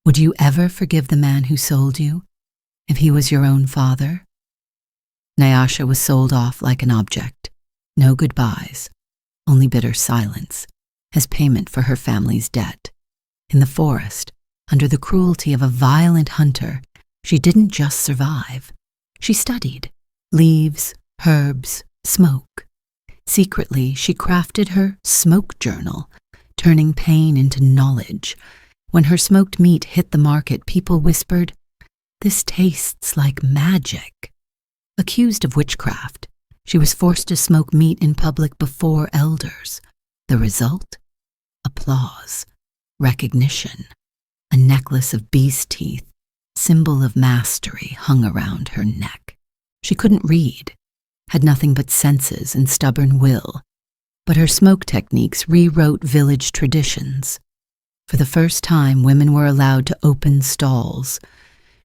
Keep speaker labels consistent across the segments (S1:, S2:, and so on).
S1: Would you ever forgive the man who sold you, if he was your own father? Nyasha was sold off like an object. No goodbyes, only bitter silence, as payment for her family's debt. In the forest, under the cruelty of a violent hunter, she didn't just survive. She studied leaves, herbs, smoke. Secretly, she crafted her smoke journal, turning pain into knowledge. When her smoked meat hit the market, people whispered, "This tastes like magic." Accused of witchcraft, she was forced to smoke meat in public before elders. The result? Applause, recognition. A necklace of beast teeth, symbol of mastery, hung around her neck. She couldn't read, had nothing but senses and stubborn will, but her smoke techniques rewrote village traditions. For the first time, women were allowed to open stalls.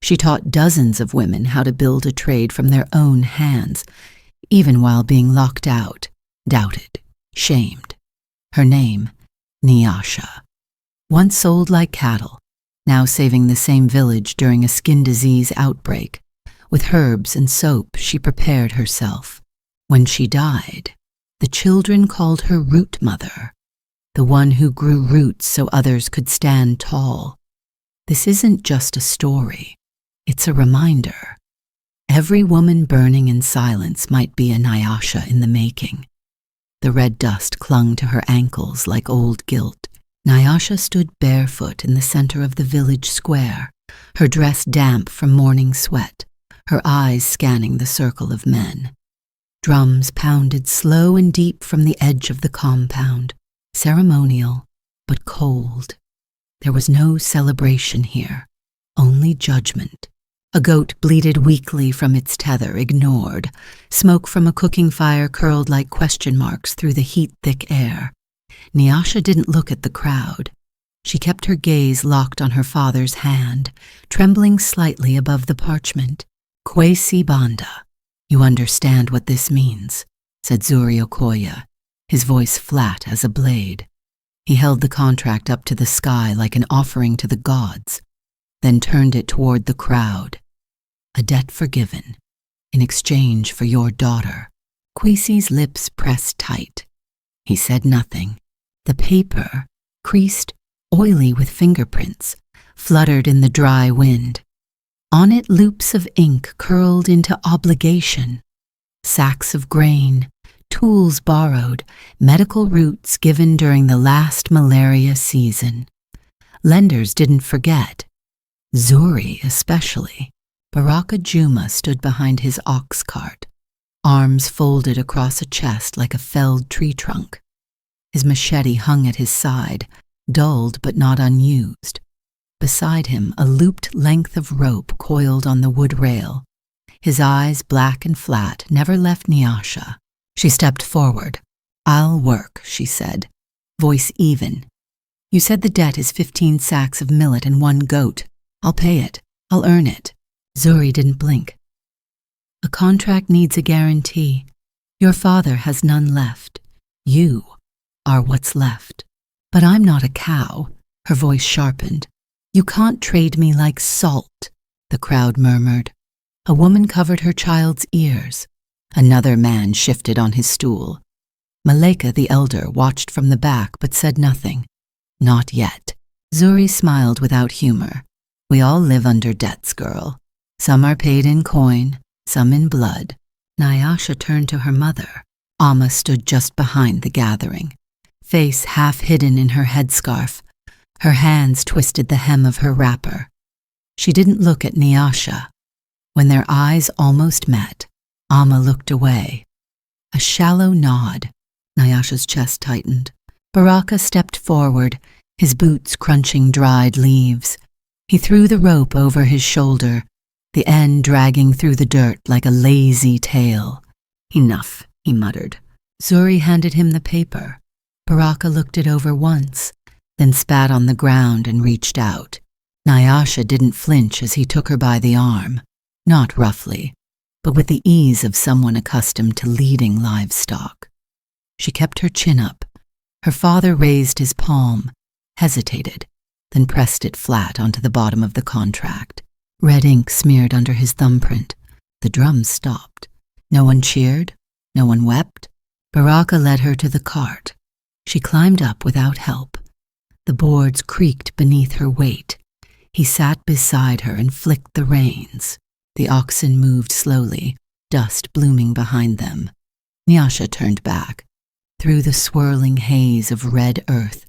S1: She taught dozens of women how to build a trade from their own hands, even while being locked out, doubted, shamed. Her name, Nyasha. Once sold like cattle, now saving the same village during a skin disease outbreak. With herbs and soap, she prepared herself. When she died, the children called her Root Mother, the one who grew roots so others could stand tall. This isn't just a story, it's a reminder. Every woman burning in silence might be a Nyasha in the making. The red dust clung to her ankles like old guilt. Nyasha stood barefoot in the center of the village square, her dress damp from morning sweat, her eyes scanning the circle of men. Drums pounded slow and deep from the edge of the compound, ceremonial but cold. There was no celebration here, only judgment. A goat bleated weakly from its tether, ignored. Smoke from a cooking fire curled like question marks through the heat-thick air. Nyasha didn't look at the crowd. She kept her gaze locked on her father's hand, trembling slightly above the parchment. "Kwesi Banda. You understand what this means," said Zuri Okoye, his voice flat as a blade. He held the contract up to the sky like an offering to the gods, then turned it toward the crowd. "A debt forgiven, in exchange for your daughter." Kwesi's lips pressed tight. He said nothing. The paper, creased, oily with fingerprints, fluttered in the dry wind. On it, loops of ink curled into obligation. Sacks of grain, tools borrowed, medical roots given during the last malaria season. Lenders didn't forget. Zuri especially. Baraka Juma stood behind his ox cart, arms folded across a chest like a felled tree trunk. His machete hung at his side, dulled but not unused. Beside him, a looped length of rope coiled on the wood rail. His eyes, black and flat, never left Nyasha. She stepped forward. "I'll work," she said, voice even. "You said the debt is 15 sacks of millet and 1 goat. I'll pay it. I'll earn it." Zuri didn't blink. "A contract needs a guarantee. Your father has none left. You are what's left. But I'm not a cow." Her voice sharpened. "You can't trade me like salt," the crowd murmured. A woman covered her child's ears. Another man shifted on his stool. Maleka the elder watched from the back but said nothing. "Not yet." Zuri smiled without humor. "We all live under debts, girl. Some are paid in coin, some in blood." Nyasha turned to her mother. Amma stood just behind the gathering, face half hidden in her headscarf. Her hands twisted the hem of her wrapper. She didn't look at Nyasha. When their eyes almost met, Amma looked away. A shallow nod. Nyasha's chest tightened. Baraka stepped forward, his boots crunching dried leaves. He threw the rope over his shoulder, the end dragging through the dirt like a lazy tail. "Enough," he muttered. Zuri handed him the paper. Baraka looked it over once, then spat on the ground and reached out. Nyasha didn't flinch as he took her by the arm, not roughly, but with the ease of someone accustomed to leading livestock. She kept her chin up. Her father raised his palm, hesitated, then pressed it flat onto the bottom of the contract. Red ink smeared under his thumbprint. The drums stopped. No one cheered. No one wept. Baraka led her to the cart. She climbed up without help. The boards creaked beneath her weight. He sat beside her and flicked the reins. The oxen moved slowly, dust blooming behind them. Nyasha turned back. Through the swirling haze of red earth,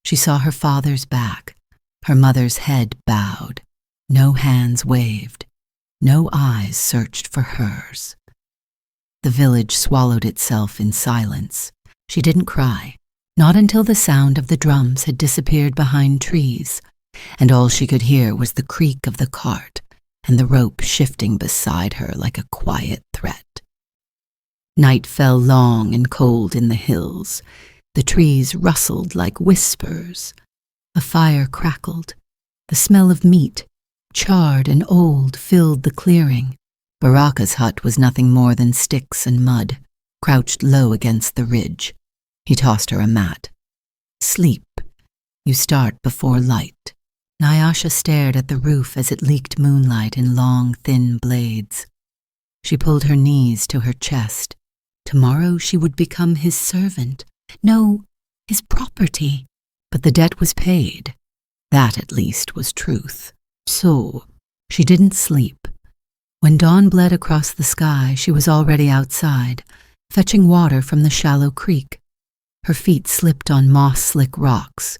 S1: she saw her father's back. Her mother's head bowed. No hands waved. No eyes searched for hers. The village swallowed itself in silence. She didn't cry, not until the sound of the drums had disappeared behind trees, and all she could hear was the creak of the cart and the rope shifting beside her like a quiet threat. Night fell long and cold in the hills. The trees rustled like whispers. A fire crackled. The smell of meat, charred and old, filled the clearing. Baraka's hut was nothing more than sticks and mud, crouched low against the ridge. He tossed her a mat. Sleep. You start before light. Nyasha stared at the roof as it leaked moonlight in long, thin blades. She pulled her knees to her chest. Tomorrow she would become his servant. No, his property. But the debt was paid. That, at least, was truth. So, she didn't sleep. When dawn bled across the sky, she was already outside, fetching water from the shallow creek. Her feet slipped on moss-slick rocks.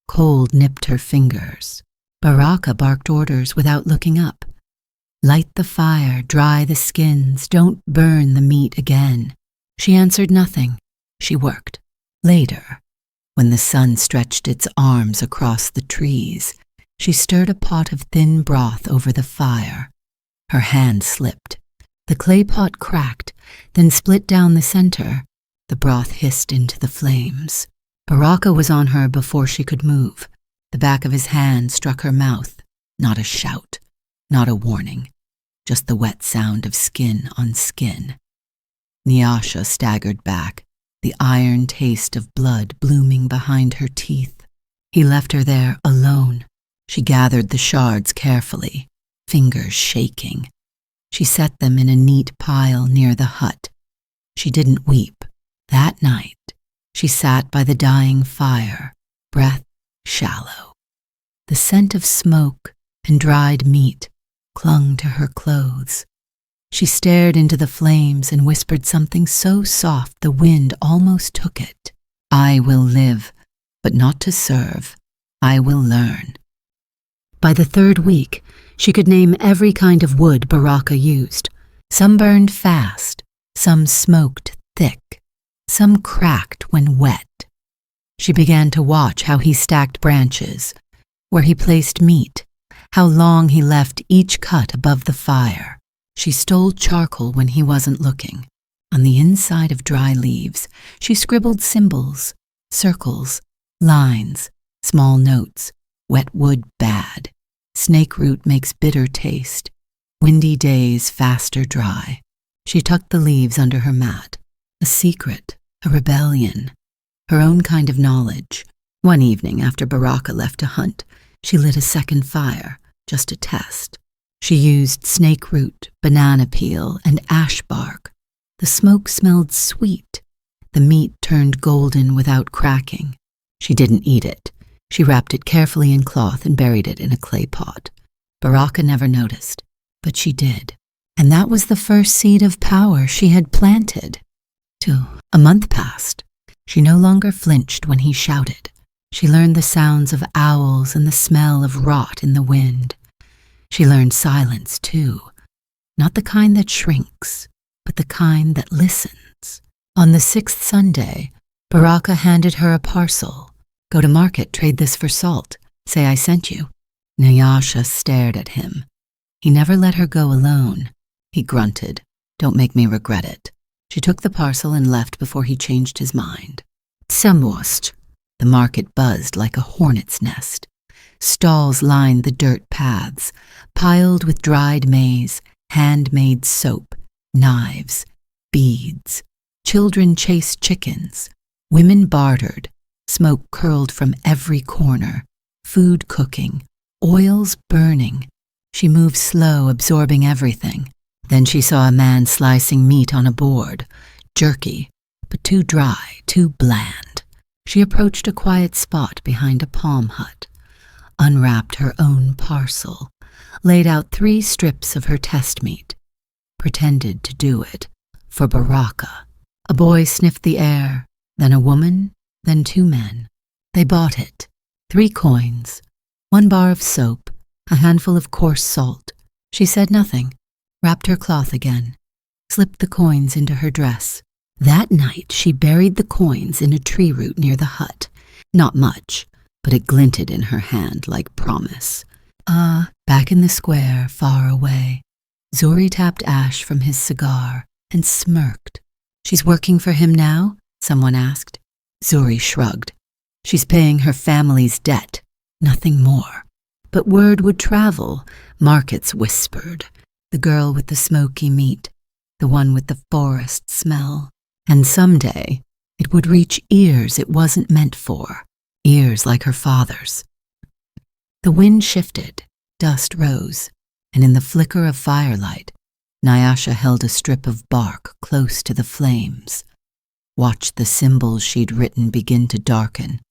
S1: Cold nipped her fingers. Baraka barked orders without looking up. Light the fire, dry the skins, don't burn the meat again. She answered nothing. She worked. Later, when the sun stretched its arms across the trees, she stirred a pot of thin broth over the fire. Her hand slipped. The clay pot cracked, then split down the center. The broth hissed into the flames. Baraka was on her before she could move. The back of his hand struck her mouth. Not a shout, not a warning, just the wet sound of skin on skin. Nyasha staggered back, the iron taste of blood blooming behind her teeth. He left her there alone. She gathered the shards carefully, fingers shaking. She set them in a neat pile near the hut. She didn't weep. That night, she sat by the dying fire, breath shallow. The scent of smoke and dried meat clung to her clothes. She stared into the flames and whispered something so soft the wind almost took it. I will live, but not to serve. I will learn. By the third week, she could name every kind of wood Baraka used. Some burned fast, some smoked thick, some cracked when wet. She began to watch how he stacked branches, where he placed meat, how long he left each cut above the fire. She stole charcoal when he wasn't looking. On the inside of dry leaves, she scribbled symbols, circles, lines, small notes. Wet wood bad. Snake root makes bitter taste. Windy days faster dry. She tucked the leaves under her mat. A secret, a rebellion, her own kind of knowledge. One evening after Baraka left to hunt, she lit a second fire, just a test. She used snake root, banana peel, and ash bark. The smoke smelled sweet. The meat turned golden without cracking. She didn't eat it. She wrapped it carefully in cloth and buried it in a clay pot. Baraka never noticed, but she did. And that was the first seed of power she had planted. A month passed. She no longer flinched when he shouted. She learned the sounds of owls and the smell of rot in the wind. She learned silence, too. Not the kind that shrinks, but the kind that listens. On the 6th Sunday, Baraka handed her a parcel. Go to market, trade this for salt. Say I sent you. Nyasha stared at him. He never let her go alone. He grunted. Don't make me regret it. She took the parcel and left before he changed his mind. Tsemwost. The market buzzed like a hornet's nest. Stalls lined the dirt paths, piled with dried maize, handmade soap, knives, beads. Children chased chickens. Women bartered. Smoke curled from every corner. food cooking, oils burning. She moved slow, absorbing everything. Then she saw a man slicing meat on a board, jerky, but too dry, too bland. She approached a quiet spot behind a palm hut, unwrapped her own parcel, laid out 3 strips of her test meat, pretended to do it for Baraka. A boy sniffed the air, then a woman, then 2 men. They bought it. 3 coins, 1 bar of soap, a handful of coarse salt. She said nothing, wrapped her cloth again, slipped the coins into her dress. That night she buried the coins in a tree root near the hut. Not much, but it glinted in her hand like promise. Back in the square, far away, Zuri tapped ash from his cigar and smirked. "She's working for him now?" someone asked. Zuri shrugged. "She's paying her family's debt, nothing more." But word would travel, markets whispered. The girl with the smoky meat, the one with the forest smell. And someday, it would reach ears it wasn't meant for, ears like her father's. The wind shifted, dust rose, and in the flicker of firelight, Nyasha held a strip of bark close to the flames, watched the symbols she'd written begin to darken,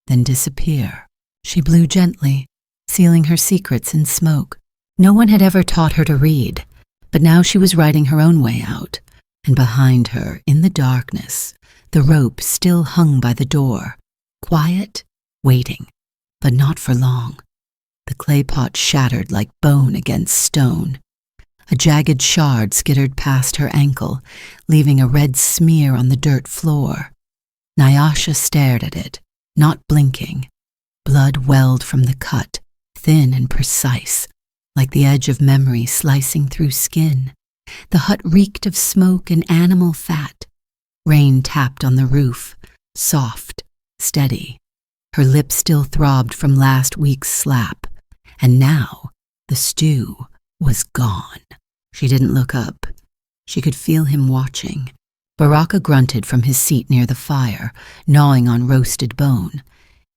S1: then disappear. She blew gently, sealing her secrets in smoke. No one had ever taught her to read, but now she was writing her own way out, and behind her, in the darkness, the rope still hung by the door, quiet, waiting, but not for long. The clay pot shattered like bone against stone. A jagged shard skittered past her ankle, leaving a red smear on the dirt floor. Nyasha stared at it, not blinking. Blood welled from the cut, thin and precise, like the edge of memory slicing through skin. The hut reeked of smoke and animal fat. Rain tapped on the roof, soft, steady. Her lips still throbbed from last week's slap, and now the stew was gone. She didn't look up. She could feel him watching. Baraka grunted from his seat near the fire, gnawing on roasted bone.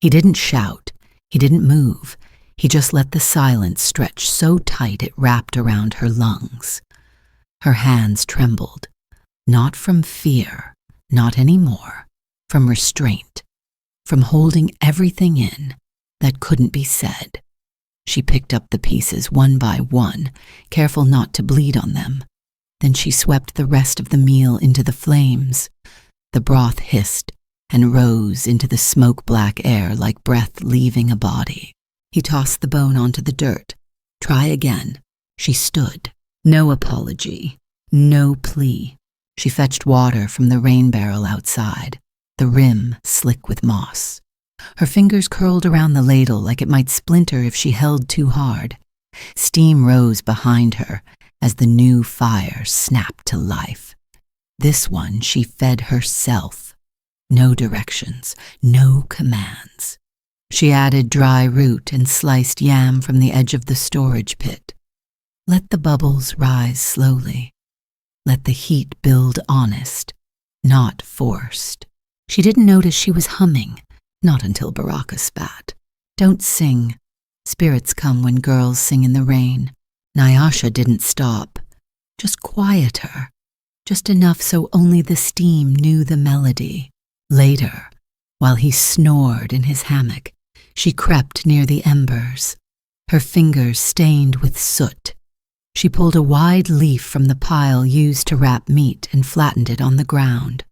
S1: He didn't shout. He didn't move. He just let the silence stretch so tight it wrapped around her lungs. Her hands trembled, not from fear, not anymore, from restraint, from holding everything in that couldn't be said. She picked up the pieces one by one, careful not to bleed on them. Then she swept the rest of the meal into the flames. The broth hissed and rose into the smoke-black air like breath leaving a body. He tossed the bone onto the dirt. Try again. She stood. No apology. No plea. She fetched water from the rain barrel outside, the rim slick with moss. Her fingers curled around the ladle like it might splinter if she held too hard. Steam rose behind her as the new fire snapped to life. This one she fed herself. No directions, no commands. She added dry root and sliced yam from the edge of the storage pit. Let the bubbles rise slowly. Let the heat build honest, not forced. She didn't notice she was humming, not until Baraka spat. Don't sing. Spirits come when girls sing in the rain. Nyasha didn't stop. Just quieter. Just enough so only the steam knew the melody. Later, while he snored in his hammock, she crept near the embers, her fingers stained with soot. She pulled a wide leaf from the pile used to wrap meat and flattened it on the ground.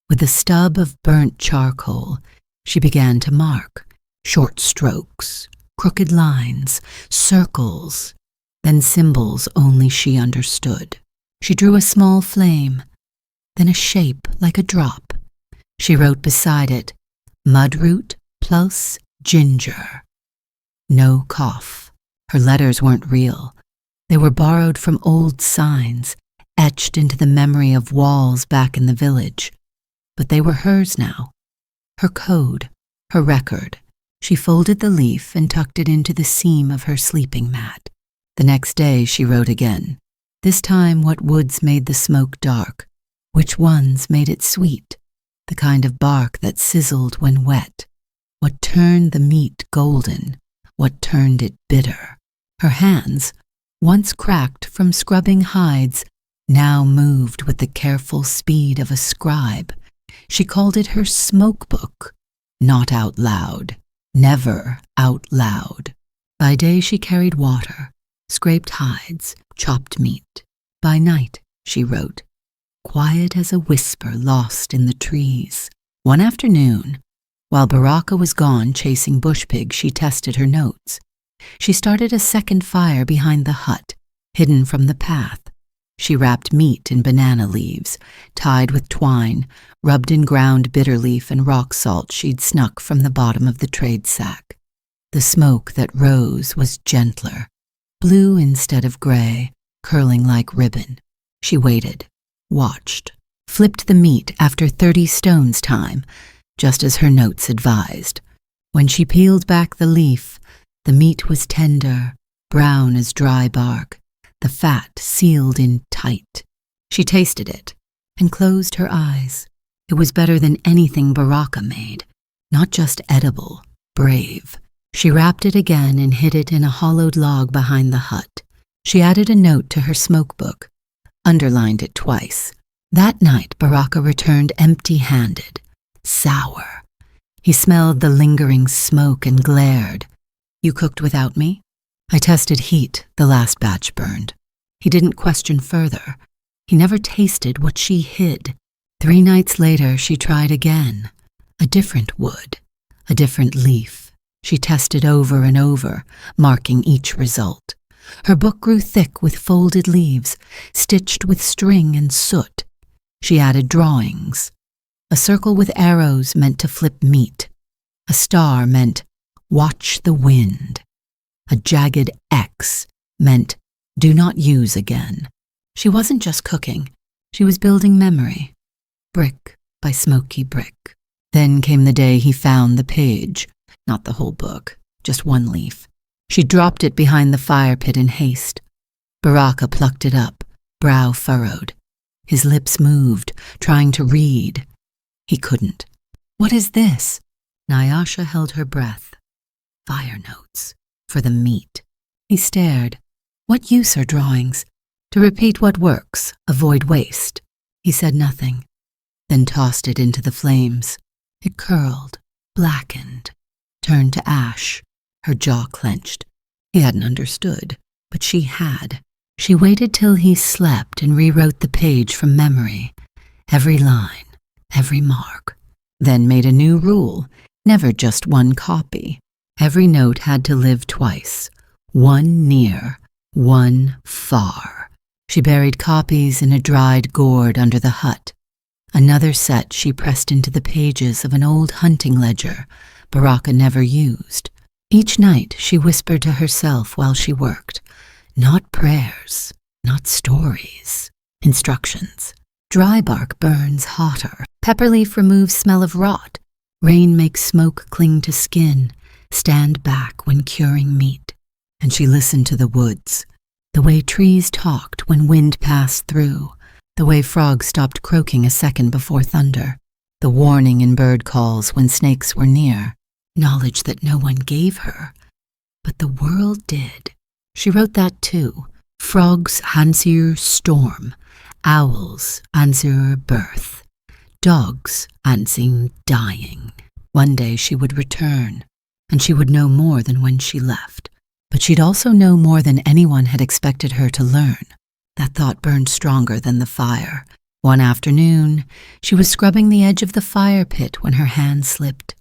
S1: With a stub of burnt charcoal, she began to mark short strokes, crooked lines, circles, then symbols only she understood. She drew a small flame, then a shape like a drop. She wrote beside it, mudroot plus ginger. No cough. Her letters weren't real. They were borrowed from old signs, etched into the memory of walls back in the village. But they were hers now. Her code, her record. She folded the leaf and tucked it into the seam of her sleeping mat. The next day she wrote again. This time what woods made the smoke dark, which ones made it sweet, the kind of bark that sizzled when wet, what turned the meat golden, what turned it bitter. Her hands, once cracked from scrubbing hides, now moved with the careful speed of a scribe. She called it her smoke book, not out loud, never out loud. By day she carried water, scraped hides, chopped meat. By night, she wrote, quiet as a whisper lost in the trees. One afternoon, while Baraka was gone chasing bush pigs, she tested her notes. She started a second fire behind the hut, hidden from the path. She wrapped meat in banana leaves, tied with twine, rubbed in ground bitter leaf and rock salt she'd snuck from the bottom of the trade sack. The smoke that rose was gentler, blue instead of gray, curling like ribbon. She waited, watched, flipped the meat after 30 stones time, just as her notes advised. When she peeled back the leaf, the meat was tender, brown as dry bark, the fat sealed in tight. She tasted it and closed her eyes. It was better than anything Baraka made, not just edible, brave. She wrapped it again and hid it in a hollowed log behind the hut. She added a note to her smoke book, underlined it twice. That night, Baraka returned empty-handed, sour. He smelled the lingering smoke and glared. You cooked without me? I tested heat the last batch burned. He didn't question further. He never tasted what she hid. 3 nights later, she tried again. A different wood, a different leaf. She tested over and over, marking each result. Her book grew thick with folded leaves, stitched with string and soot. She added drawings. A circle with arrows meant to flip meat. A star meant, watch the wind. A jagged X meant, do not use again. She wasn't just cooking. She was building memory, brick by smoky brick. Then came the day he found the page, not the whole book, just one leaf. She dropped it behind the fire pit in haste. Baraka plucked it up, brow furrowed. His lips moved, trying to read. He couldn't. What is this? Nyasha held her breath. Fire notes. For the meat. He stared. What use are drawings? To repeat what works, avoid waste. He said nothing, then tossed it into the flames. It curled, blackened, turned to ash. Her jaw clenched. He hadn't understood, but she had. She waited till he slept and rewrote the page from memory. Every line, every mark. Then made a new rule, never just one copy. Every note had to live twice, one near, one far. She buried copies in a dried gourd under the hut. Another set she pressed into the pages of an old hunting ledger Baraka never used. Each night she whispered to herself while she worked, not prayers, not stories, instructions. Dry bark burns hotter. Pepper leaf removes smell of rot. Rain makes smoke cling to skin. Stand back when curing meat. And she listened to the woods, the way trees talked when wind passed through, the way frogs stopped croaking a second before thunder, the warning in bird calls when snakes were near, knowledge that no one gave her, but the world did. She wrote that too. Frogs answer storm, owls answer birth, dogs answer dying. One day she would return. And she would know more than when she left. But she'd also know more than anyone had expected her to learn. That thought burned stronger than the fire. One afternoon, she was scrubbing the edge of the fire pit when her hand slipped.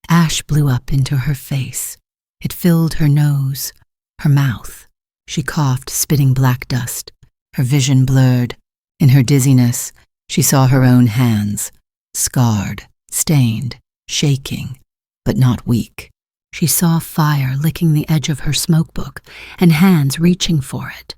S1: Ash blew up into her face. It filled her nose, her mouth. She coughed, spitting black dust. Her vision blurred. In her dizziness, she saw her own hands, scarred, stained, shaking, but not weak. She saw fire licking the edge of her smoke book and hands reaching for it.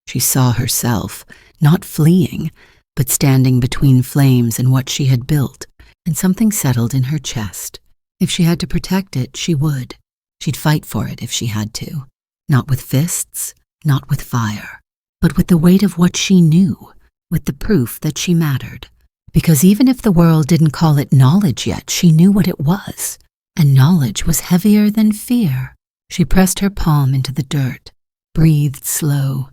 S1: She saw herself, not fleeing, but standing between flames and what she had built, and something settled in her chest. If she had to protect it, she would. She'd fight for it if she had to. Not with fists, not with fire, but with the weight of what she knew, with the proof that she mattered. Because even if the world didn't call it knowledge yet, she knew what it was. And knowledge was heavier than fear. She pressed her palm into the dirt, breathed slow,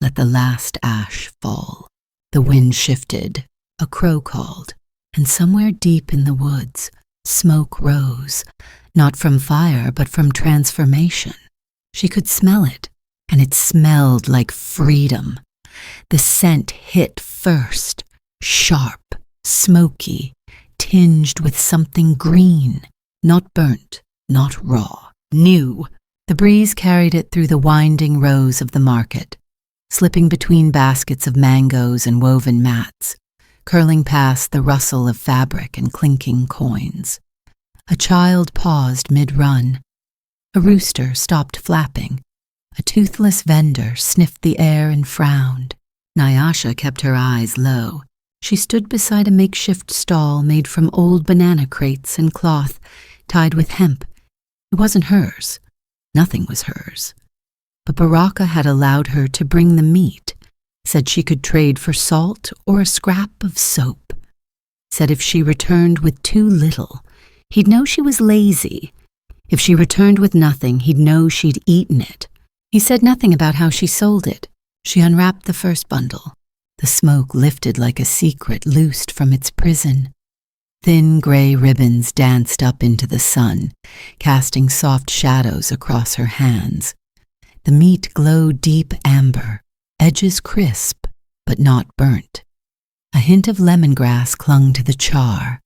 S1: let the last ash fall. The wind shifted, a crow called, and somewhere deep in the woods, smoke rose, not from fire but from transformation. She could smell it, and it smelled like freedom. The scent hit first, sharp, smoky, tinged with something green, not burnt, not raw, new. The breeze carried it through the winding rows of the market, slipping between baskets of mangoes and woven mats, curling past the rustle of fabric and clinking coins. A child paused mid-run. A rooster stopped flapping. A toothless vendor sniffed the air and frowned. Nyasha kept her eyes low. She stood beside a makeshift stall made from old banana crates and cloth, tied with hemp. It wasn't hers. Nothing was hers. But Baraka had allowed her to bring the meat, said she could trade for salt or a scrap of soap. Said if she returned with too little, he'd know she was lazy. If she returned with nothing, he'd know she'd eaten it. He said nothing about how she sold it. She unwrapped the first bundle. The smoke lifted like a secret loosed from its prison. Thin gray ribbons danced up into the sun, casting soft shadows across her hands. The meat glowed deep amber, edges crisp, but not burnt. A hint of lemongrass clung to the char.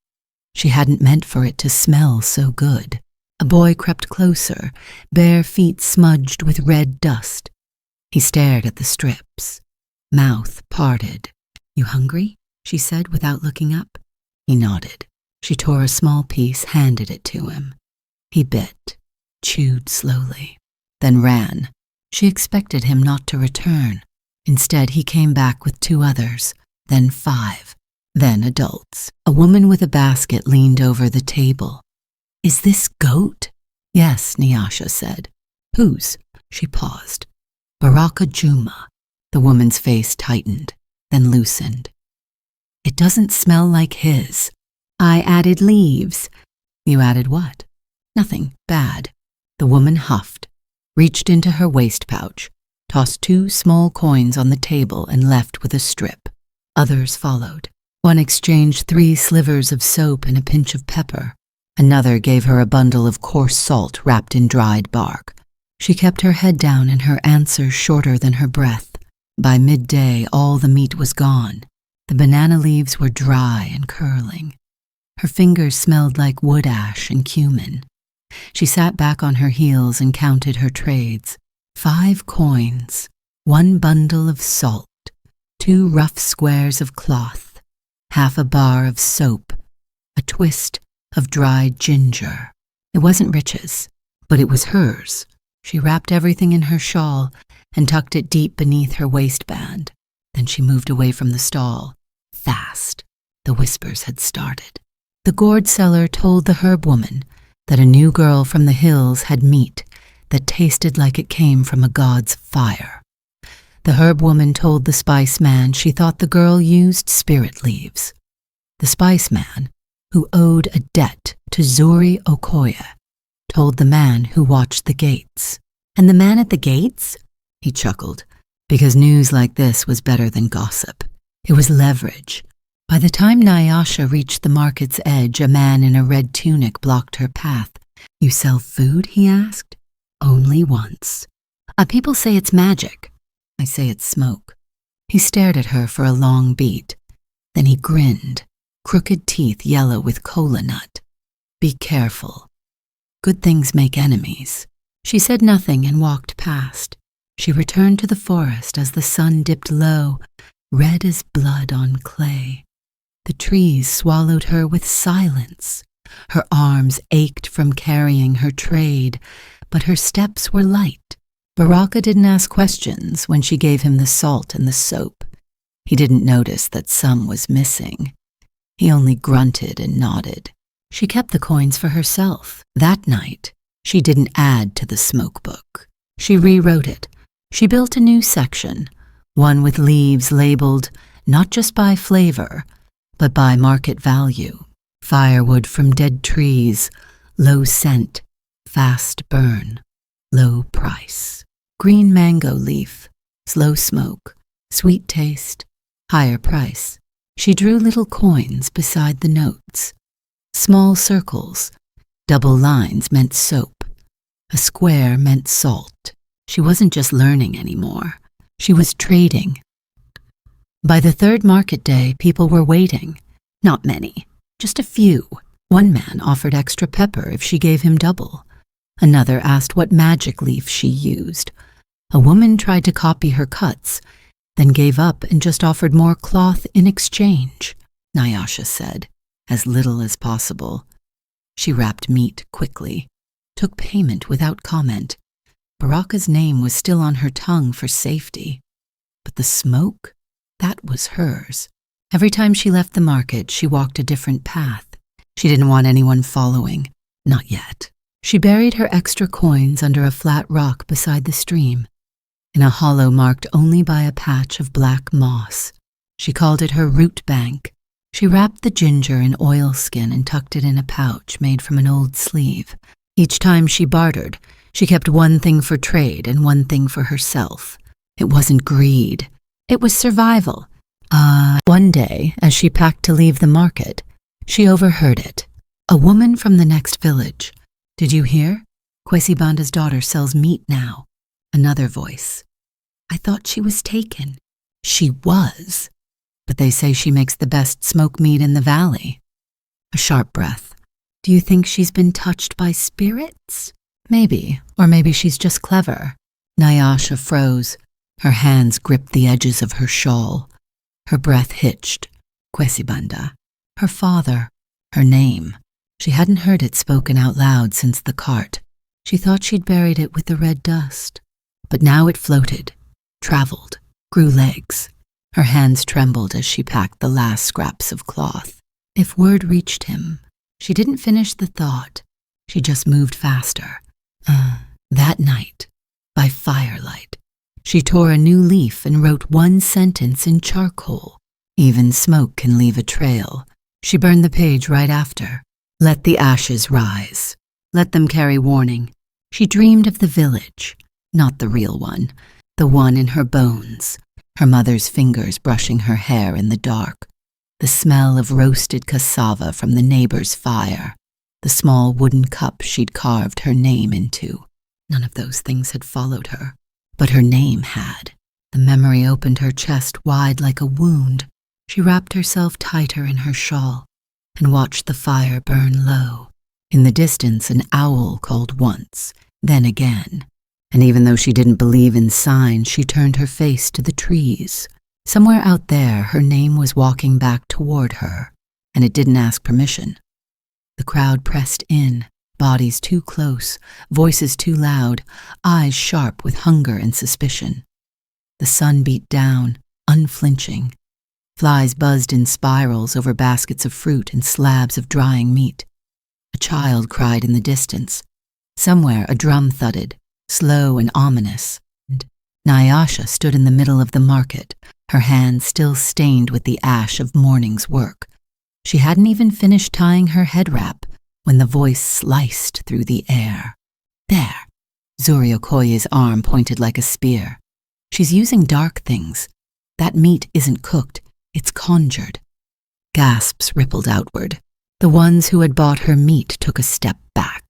S1: She hadn't meant for it to smell so good. A boy crept closer, bare feet smudged with red dust. He stared at the strips, mouth parted. "You hungry?" she said without looking up. He nodded. She tore a small piece, handed it to him. He bit, chewed slowly, then ran. She expected him not to return. Instead, he came back with 2 others, then 5, then adults. A woman with a basket leaned over the table. "Is this goat?" "Yes," Nyasha said. "Whose?" She paused. "Baraka Juma." The woman's face tightened, then loosened. "It doesn't smell like his. I added leaves." "You added what?" "Nothing bad." The woman huffed, reached into her waist pouch, tossed 2 small coins on the table and left with a strip. Others followed. One exchanged 3 slivers of soap and a pinch of pepper. Another gave her a bundle of coarse salt wrapped in dried bark. She kept her head down and her answers shorter than her breath. By midday, all the meat was gone. The banana leaves were dry and curling. Her fingers smelled like wood ash and cumin. She sat back on her heels and counted her trades. 5 coins, 1 bundle of salt, 2 rough squares of cloth, half a bar of soap, a twist of dried ginger. It wasn't Rich's, but it was hers. She wrapped everything in her shawl and tucked it deep beneath her waistband. Then she moved away from the stall, fast. The whispers had started. The gourd seller told the herb woman that a new girl from the hills had meat that tasted like it came from a god's fire. The herb woman told the spice man she thought the girl used spirit leaves. The spice man, who owed a debt to Zuri Okoye, told the man who watched the gates. "And the man at the gates?" He chuckled, because news like this was better than gossip. It was leverage. By the time Nyasha reached the market's edge, a man in a red tunic blocked her path. "You sell food?" he asked. "Only once. People say it's magic. I say it's smoke." He stared at her for a long beat. Then he grinned, crooked teeth yellow with cola nut. "Be careful. Good things make enemies." She said nothing and walked past. She returned to the forest as the sun dipped low, red as blood on clay. The trees swallowed her with silence. Her arms ached from carrying her trade, but her steps were light. Baraka didn't ask questions when she gave him the salt and the soap. He didn't notice that some was missing. He only grunted and nodded. She kept the coins for herself. That night, she didn't add to the smoke book. She rewrote it. She built a new section, one with leaves labeled not just by flavor, but by market value. Firewood from dead trees, low scent, fast burn. low price. Green mango leaf, slow smoke, sweet taste, higher price. She drew little coins beside the notes. Small circles, double lines meant soap. A square meant salt. She wasn't just learning anymore. She was trading. By the third market day, people were waiting. Not many, just a few. One man offered extra pepper if she gave him double. Another asked what magic leaf she used. A woman tried to copy her cuts, then gave up and just offered more cloth in exchange. Nyasha said, as little as possible. She wrapped meat quickly, took payment without comment. Baraka's name was still on her tongue for safety. But the smoke, that was hers. Every time she left the market, she walked a different path. She didn't want anyone following. Not yet. She buried her extra coins under a flat rock beside the stream, in a hollow marked only by a patch of black moss. She called it her root bank. She wrapped the ginger in oilskin and tucked it in a pouch made from an old sleeve. Each time she bartered, she kept one thing for trade and one thing for herself. It wasn't greed. It was survival. One day, as she packed to leave the market, she overheard it. A woman from the next village. Did you hear? Kwesibanda's daughter sells meat now. Another voice. I thought she was taken. She was. But they say she makes the best smoked meat in the valley. A sharp breath. Do you think she's been touched by spirits? Maybe, or maybe she's just clever. Nyasha froze. Her hands gripped the edges of her shawl. Her breath hitched. Kwesibanda. Her father. Her name. She hadn't heard it spoken out loud since the cart. She thought she'd buried it with the red dust. But now it floated, traveled, grew legs. Her hands trembled as she packed the last scraps of cloth. If word reached him, she didn't finish the thought. She just moved faster. That night, by firelight, she tore a new leaf and wrote one sentence in charcoal. Even smoke can leave a trail. She burned the page right after. Let the ashes rise. Let them carry warning. She dreamed of the village, not the real one, the one in her bones, her mother's fingers brushing her hair in the dark, the smell of roasted cassava from the neighbor's fire, the small wooden cup she'd carved her name into. None of those things had followed her, but her name had. The memory opened her chest wide like a wound. She wrapped herself tighter in her shawl and watched the fire burn low. In the distance, an owl called once, then again. And even though she didn't believe in signs, she turned her face to the trees. Somewhere out there, her name was walking back toward her, and it didn't ask permission. The crowd pressed in, bodies too close, voices too loud, eyes sharp with hunger and suspicion. The sun beat down, unflinching. Flies buzzed in spirals over baskets of fruit and slabs of drying meat. A child cried in the distance. Somewhere a drum thudded, slow and ominous, and Nyasha stood in the middle of the market, her hands still stained with the ash of morning's work. She hadn't even finished tying her head wrap when the voice sliced through the air. There! Zoriokoye's arm pointed like a spear. She's using dark things. That meat isn't cooked, it's conjured. Gasps rippled outward. The ones who had bought her meat took a step back,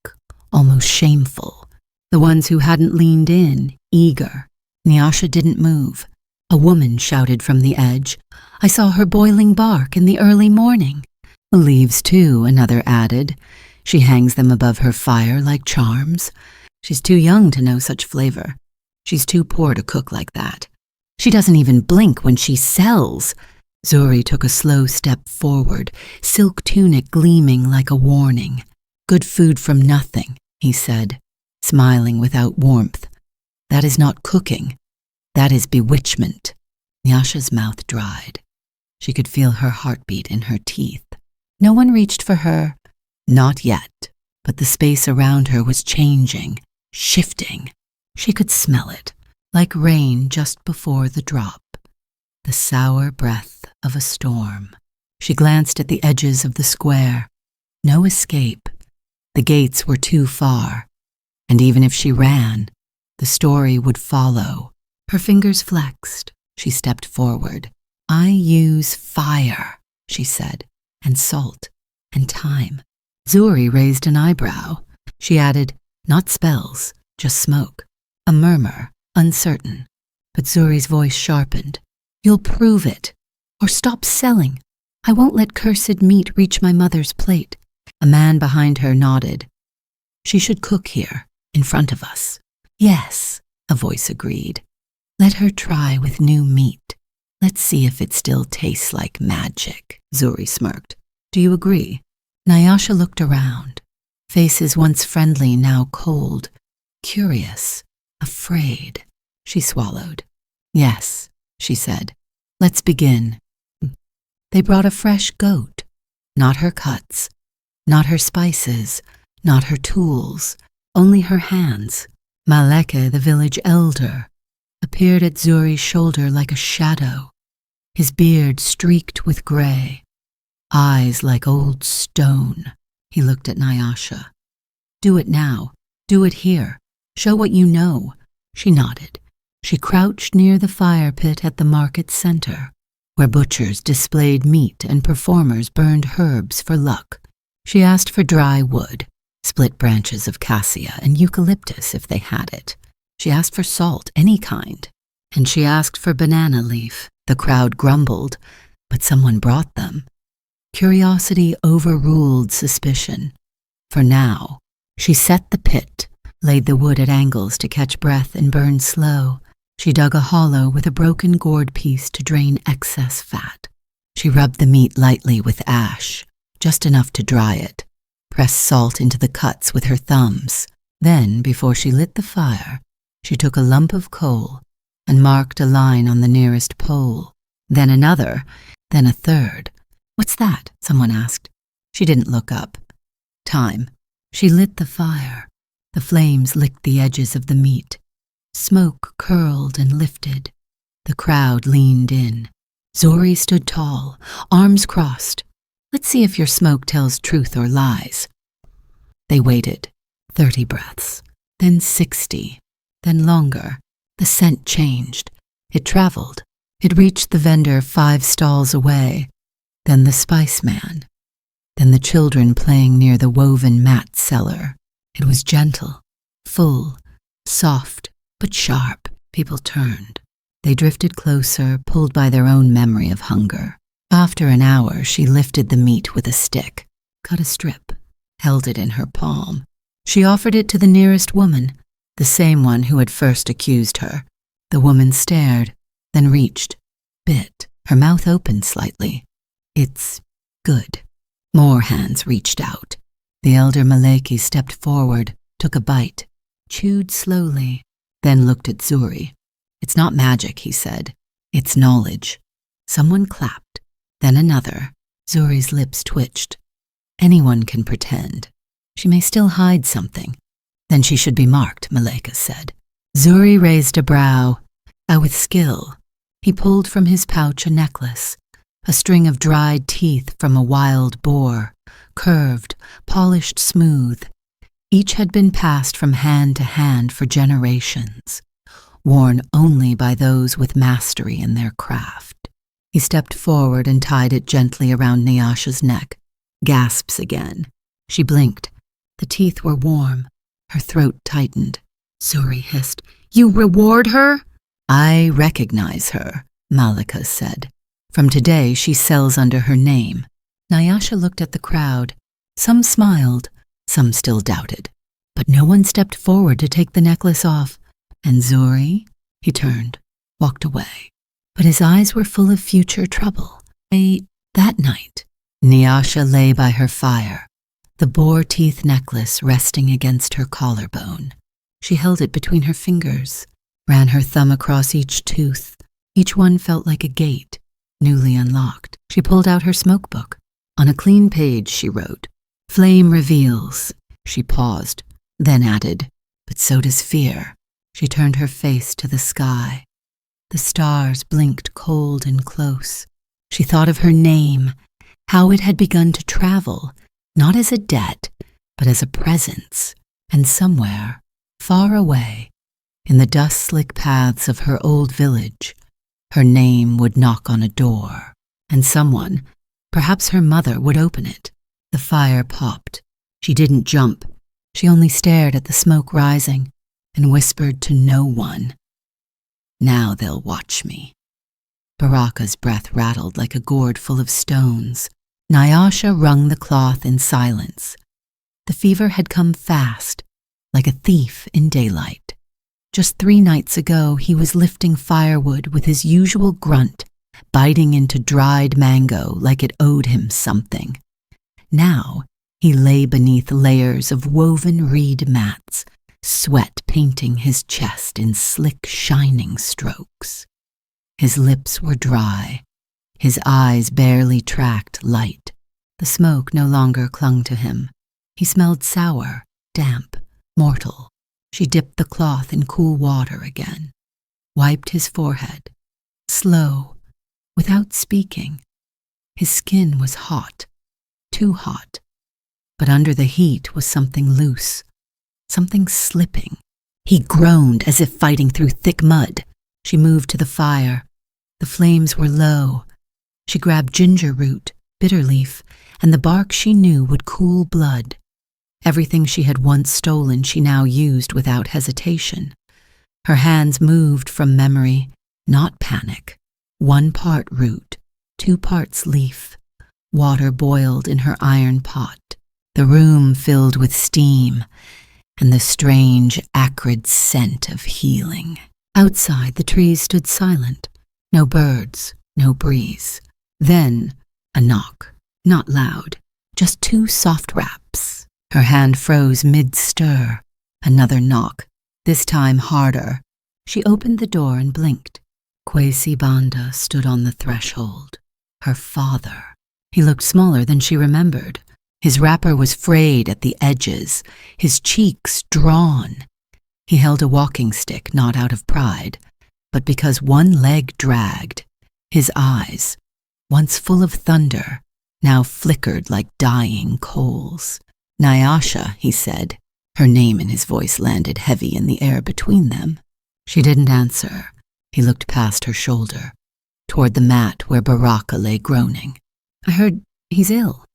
S1: almost shameful. The ones who hadn't leaned in, eager. Nyasha didn't move. A woman shouted from the edge. I saw her boiling bark in the early morning. Leaves too, another added. She hangs them above her fire like charms. She's too young to know such flavor. She's too poor to cook like that. She doesn't even blink when she sells. Zori took a slow step forward, silk tunic gleaming like a warning. Good food from nothing, he said, smiling without warmth. That is not cooking. That is bewitchment. Nyasha's mouth dried. She could feel her heartbeat in her teeth. No one reached for her. Not yet. But the space around her was changing, shifting. She could smell it, like rain just before the drop. The sour breath of a storm. She glanced at the edges of the square. No escape. The gates were too far. And even if she ran, The story would follow. Her fingers flexed. She stepped forward. I use fire, she said, and salt, and time. Zuri raised an eyebrow. She added, not spells, just smoke. A murmur, uncertain. But Zuri's voice sharpened. You'll prove it. Or stop selling. I won't let cursed meat reach my mother's plate. A man behind her nodded. She should cook here, in front of us. Yes, a voice agreed. Let her try with new meat. Let's see if it still tastes like magic, Zuri smirked. Do you agree? Nyasha looked around. Faces once friendly, now cold. Curious, afraid. She swallowed. Yes, she said. Let's begin. They brought a fresh goat. Not her cuts. Not her spices. Not her tools. Only her hands. Maleke, the village elder, appeared at Zuri's shoulder like a shadow. His beard streaked with gray. Eyes like old stone. He looked at Nyasha. Do it now. Do it here. Show what you know. She nodded. She crouched near the fire pit at the market center, where butchers displayed meat and performers burned herbs for luck. She asked for dry wood, split branches of cassia and eucalyptus if they had it. She asked for salt, any kind. And she asked for banana leaf. The crowd grumbled, but someone brought them. Curiosity overruled suspicion. For now, she set the pit, laid the wood at angles to catch breath and burn slow. She dug a hollow with a broken gourd piece to drain excess fat. She rubbed the meat lightly with ash, just enough to dry it, pressed salt into the cuts with her thumbs. Then, before she lit the fire, she took a lump of coal and marked a line on the nearest pole. Then another, then a third. What's that? Someone asked. She didn't look up. Time. She lit the fire. The flames licked the edges of the meat. Smoke curled and lifted. The crowd leaned in. Zuri stood tall, arms crossed. Let's see if your smoke tells truth or lies. They waited. 30 breaths, then 60, then longer. The scent changed. It traveled. It reached the vendor 5 stalls away. Then the spice man. Then the children playing near the woven mat cellar. It was gentle, full, soft, but sharp. People turned. They drifted closer, pulled by their own memory of hunger. After an hour, she lifted the meat with a stick, cut a strip, held it in her palm. She offered it to the nearest woman, the same one who had first accused her. The woman stared, then reached, bit, her mouth opened slightly. It's good. More hands reached out. The elder Maleki stepped forward, took a bite, chewed slowly, then looked at Zuri. It's not magic, he said. It's knowledge. Someone clapped, then another. Zuri's lips twitched. Anyone can pretend. She may still hide something. Then she should be marked, Maleka said. Zuri raised a brow. With skill, he pulled from his pouch a necklace, a string of dried teeth from a wild boar, curved, polished smooth. Each had been passed from hand to hand for generations, worn only by those with mastery in their craft. He stepped forward and tied it gently around Nyasha's neck. Gasps again. She blinked. The teeth were warm. Her throat tightened. Zuri hissed, "You reward her?" "I recognize her," Malika said. "From today she sells under her name." Nyasha looked at the crowd. Some smiled, some still doubted. But no one stepped forward to take the necklace off. And Zuri? He turned, walked away. But his eyes were full of future trouble. That night, Nyasha lay by her fire, the boar teeth necklace resting against her collarbone. She held it between her fingers, ran her thumb across each tooth. Each one felt like a gate, newly unlocked. She pulled out her smoke book. On a clean page she wrote, "Flame reveals." She paused, then added, "But so does fear." She turned her face to the sky. The stars blinked cold and close. She thought of her name, how it had begun to travel, not as a debt, but as a presence, and somewhere, far away, In the dust-slick paths of her old village, her name would knock on a door, and someone, perhaps her mother, would open it. The fire popped. She didn't jump. She only stared at the smoke rising and whispered to no one, "Now they'll watch me." Baraka's breath rattled like a gourd full of stones. Nyasha wrung the cloth in silence. The fever had come fast, like a thief in daylight. Just 3 nights ago, he was lifting firewood with his usual grunt, biting into dried mango like it owed him something. Now, he lay beneath layers of woven reed mats, sweat painting his chest in slick, shining strokes. His lips were dry. His eyes barely tracked light. The smoke no longer clung to him. He smelled sour, damp, mortal. She dipped the cloth in cool water again, wiped his forehead, slow, without speaking. His skin was hot, too hot, but under the heat was something loose, something slipping. He groaned as if fighting through thick mud. She moved to the fire. The flames were low. She grabbed ginger root, bitter leaf, and the bark she knew would cool blood. Everything she had once stolen she now used without hesitation. Her hands moved from memory, not panic. 1 part root, 2 parts leaf. Water boiled in her iron pot. The room filled with steam and the strange, acrid scent of healing. Outside, the trees stood silent. No birds, no breeze. Then, a knock. Not loud, just 2 soft raps. Her hand froze mid-stir. Another knock, this time harder. She opened the door and blinked. Kwesi Banda stood on the threshold. Her father. He looked smaller than she remembered. His wrapper was frayed at the edges, his cheeks drawn. He held a walking stick, not out of pride, but because one leg dragged. His eyes, once full of thunder, now flickered like dying coals. "Nyasha," he said. Her name in his voice landed heavy in the air between them. She didn't answer. He looked past her shoulder, toward the mat where Baraka lay groaning. "I heard he's ill."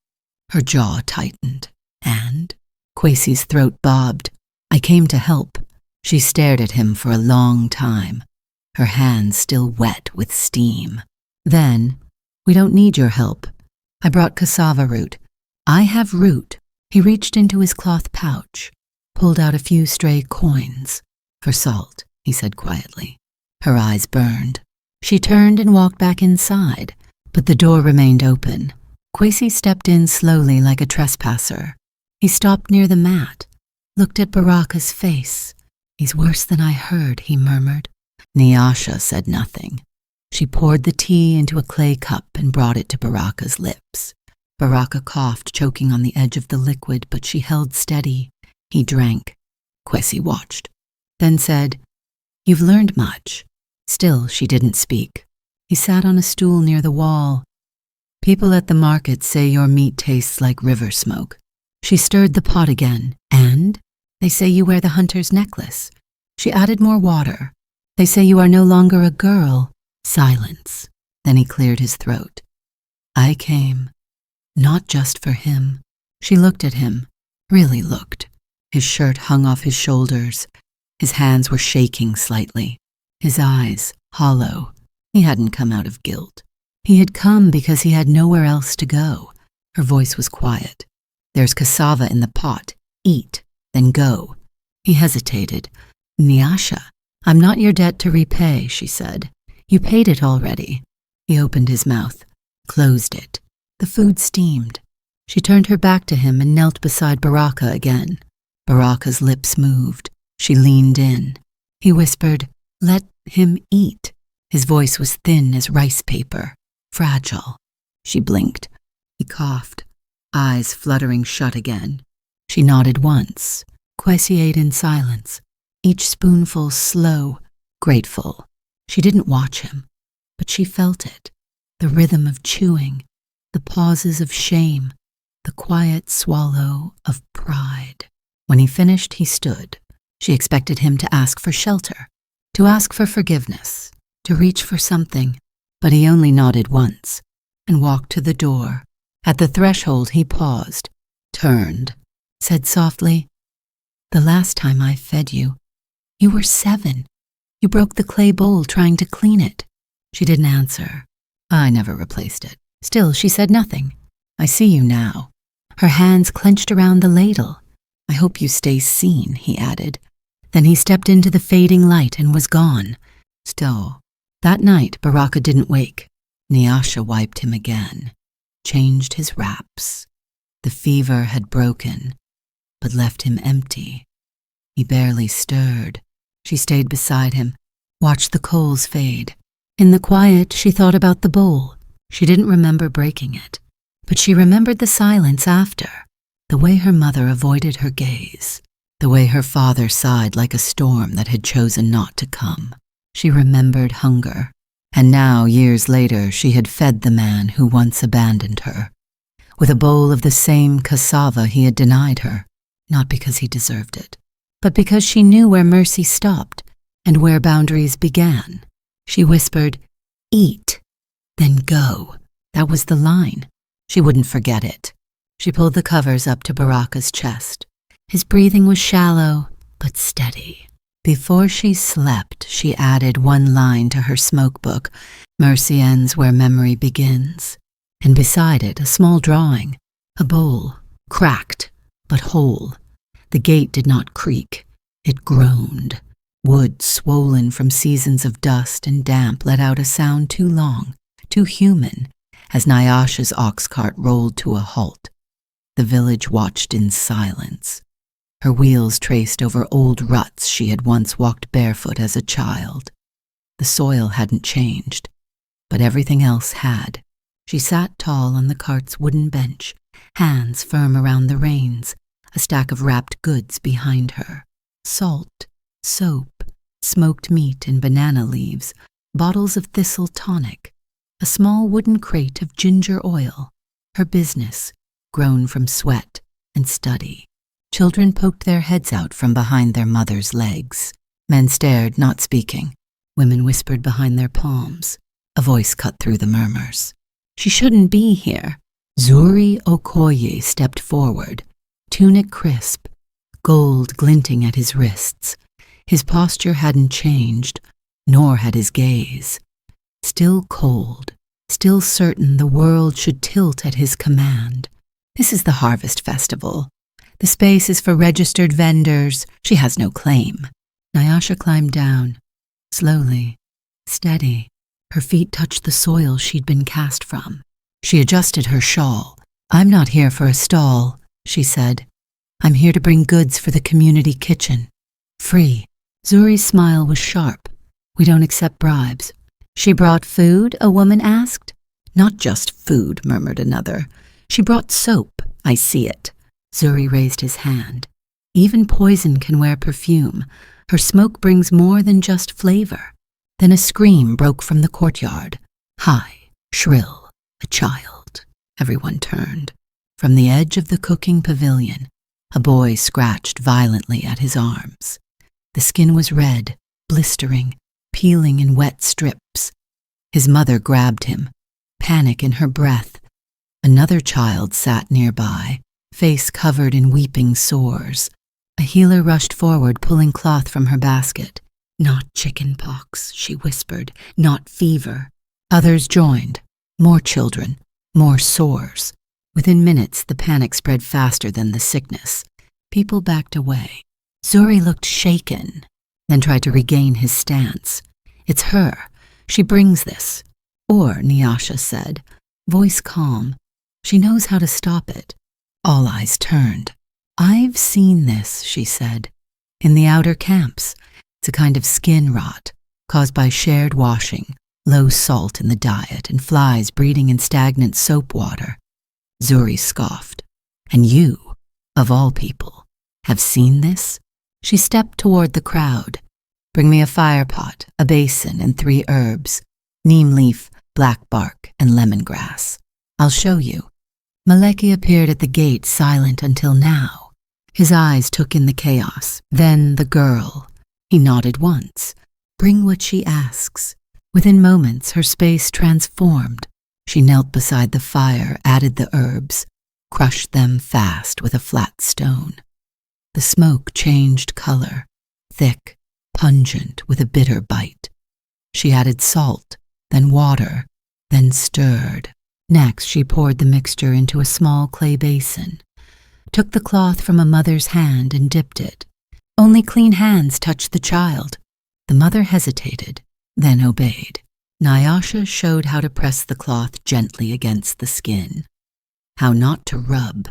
S1: Her jaw tightened. "And?" Kwesi's throat bobbed. "I came to help." She stared at him for a long time, her hands still wet with steam. Then, "We don't need your help. I brought cassava root. I have root." He reached into his cloth pouch, pulled out a few stray coins. "For salt," he said quietly. Her eyes burned. She turned and walked back inside, but the door remained open. Kwesi stepped in slowly like a trespasser. He stopped near the mat, looked at Baraka's face. "He's worse than I heard," he murmured. Nyasha said nothing. She poured the tea into a clay cup and brought it to Baraka's lips. Baraka coughed, choking on the edge of the liquid, but she held steady. He drank. Kwesi watched, then said, "You've learned much." Still, she didn't speak. He sat on a stool near the wall. "People at the market say your meat tastes like river smoke." She stirred the pot again. "And? They say you wear the hunter's necklace." She added more water. "They say you are no longer a girl." Silence. Then he cleared his throat. "I came. Not just for him." She looked at him, really looked. His shirt hung off his shoulders. His hands were shaking slightly. His eyes, hollow. He hadn't come out of guilt. He had come because he had nowhere else to go. Her voice was quiet. "There's cassava in the pot. Eat, then go." He hesitated. "Nyasha, I'm not your debt to repay," she said. "You paid it already." He opened his mouth, closed it. The food steamed. She turned her back to him and knelt beside Baraka again. Baraka's lips moved. She leaned in. He whispered, "Let him eat." His voice was thin as rice paper, fragile. She blinked. He coughed, eyes fluttering shut again. She nodded once. Kwesi ate in silence, each spoonful slow, grateful. She didn't watch him, but she felt it, the rhythm of chewing, the pauses of shame, the quiet swallow of pride. When he finished, he stood, She expected him to ask for shelter, to ask for forgiveness, to reach for something, but he only nodded once and walked to the door. At the threshold he paused, turned, said softly, "The last time I fed you, you were 7. You broke the clay bowl trying to clean it." She didn't answer. "I never replaced it." Still, she said nothing. "I see you now." Her hands clenched around the ladle. "I hope you stay seen," he added. Then he stepped into the fading light and was gone. Still, that night Baraka didn't wake. Nyasha wiped him again, changed his wraps. The fever had broken, but left him empty. He barely stirred. She stayed beside him, watched the coals fade. In the quiet, she thought about the bowl. She didn't remember breaking it, but she remembered the silence after, the way her mother avoided her gaze, the way her father sighed like a storm that had chosen not to come. She remembered hunger, and now, years later, she had fed the man who once abandoned her, with a bowl of the same cassava he had denied her, not because he deserved it, but because she knew where mercy stopped and where boundaries began. She whispered, "Eat, then go." That was the line. She wouldn't forget it. She pulled the covers up to Baraka's chest. His breathing was shallow, but steady. Before she slept, she added one line to her smoke book, "Mercy ends where memory begins," and beside it a small drawing, a bowl, cracked but whole. The gate did not creak. It groaned. Wood swollen from seasons of dust and damp let out a sound too long, too human, as Nyasha's ox cart rolled to a halt. The village watched in silence. Her wheels traced over old ruts she had once walked barefoot as a child. The soil hadn't changed, but everything else had. She sat tall on the cart's wooden bench, hands firm around the reins, a stack of wrapped goods behind her. Salt, soap, smoked meat and banana leaves, bottles of thistle tonic, a small wooden crate of ginger oil. Her business, grown from sweat and study. Children poked their heads out from behind their mother's legs. Men stared, not speaking. Women whispered behind their palms. A voice cut through the murmurs. "She shouldn't be here." Zuri Okoye stepped forward, tunic crisp, gold glinting at his wrists. His posture hadn't changed, nor had his gaze. Still cold, still certain the world should tilt at his command. "This is the harvest festival. The space is for registered vendors. She has no claim." Nyasha climbed down, slowly, steady. Her feet touched the soil she'd been cast from. She adjusted her shawl. "I'm not here for a stall," she said. "I'm here to bring goods for the community kitchen. Free." Zuri's smile was sharp. "We don't accept bribes." "She brought food?" a woman asked. "Not just food," murmured another. "She brought soap. I see it." Zuri raised his hand. "Even poison can wear perfume. Her smoke brings more than just flavor." Then a scream broke from the courtyard. High, shrill, a child. Everyone turned. From the edge of the cooking pavilion, a boy scratched violently at his arms. The skin was red, blistering, peeling in wet strips. His mother grabbed him, panic in her breath. Another child sat nearby, face covered in weeping sores. A healer rushed forward, pulling cloth from her basket. "Not chicken pox," she whispered, "not fever." Others joined. More children, more sores. Within minutes, the panic spread faster than the sickness. People backed away. Zuri looked shaken, then tried to regain his stance. "It's her. She brings this." Or, Nyasha said, voice calm, "She knows how to stop it." All eyes turned. "I've seen this," she said. "In the outer camps. It's a kind of skin rot, caused by shared washing, low salt in the diet, and flies breeding in stagnant soap water." Zuri scoffed. "And you, of all people, have seen this?" She stepped toward the crowd. "Bring me a fire pot, a basin, and 3 herbs, neem leaf, black bark, and lemongrass. I'll show you." Maleki appeared at the gate, silent until now. His eyes took in the chaos. Then the girl. He nodded once. Bring what she asks. Within moments, her space transformed. She knelt beside the fire, added the herbs, crushed them fast with a flat stone. The smoke changed color, thick, pungent, with a bitter bite. She added salt, then water, then stirred. Next, she poured the mixture into a small clay basin, took the cloth from a mother's hand and dipped it. Only clean hands touched the child. The mother hesitated, then obeyed. Nyasha showed how to press the cloth gently against the skin, how not to rub,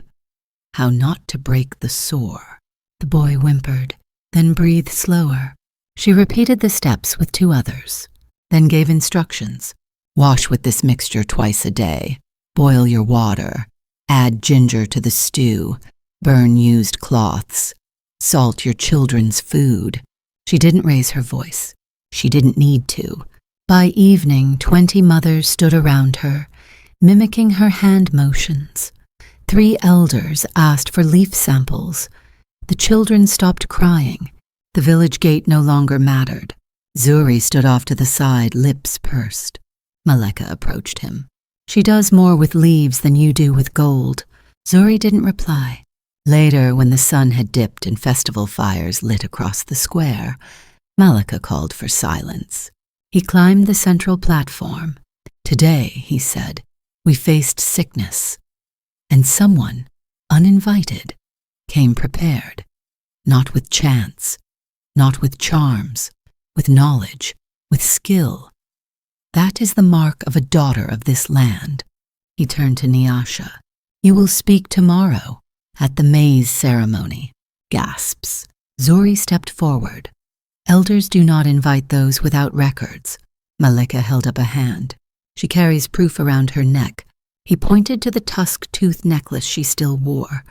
S1: how not to break the sore. The boy whimpered, then breathed slower. She repeated the steps with 2 others, then gave instructions. Wash with this mixture twice a day. Boil your water. Add ginger to the stew. Burn used cloths. Salt your children's food. She didn't raise her voice. She didn't need to. By evening, 20 mothers stood around her, mimicking her hand motions. 3 elders asked for leaf samples. The children stopped crying. The village gate no longer mattered. Zuri stood off to the side, lips pursed. Maleka approached him. She does more with leaves than you do with gold. Zuri didn't reply. Later, when the sun had dipped and festival fires lit across the square, Maleka called for silence. He climbed the central platform. Today, he said, we faced sickness. And someone, uninvited, came prepared. Not with chance, not with charms, with knowledge, with skill. That is the mark of a daughter of this land. He turned to Nyasha. You will speak tomorrow at the maize ceremony. Gasps. Zuri stepped forward. Elders do not invite those without records. Maleka held up a hand. She carries proof around her neck. He pointed to the tusk-toothed necklace she still wore.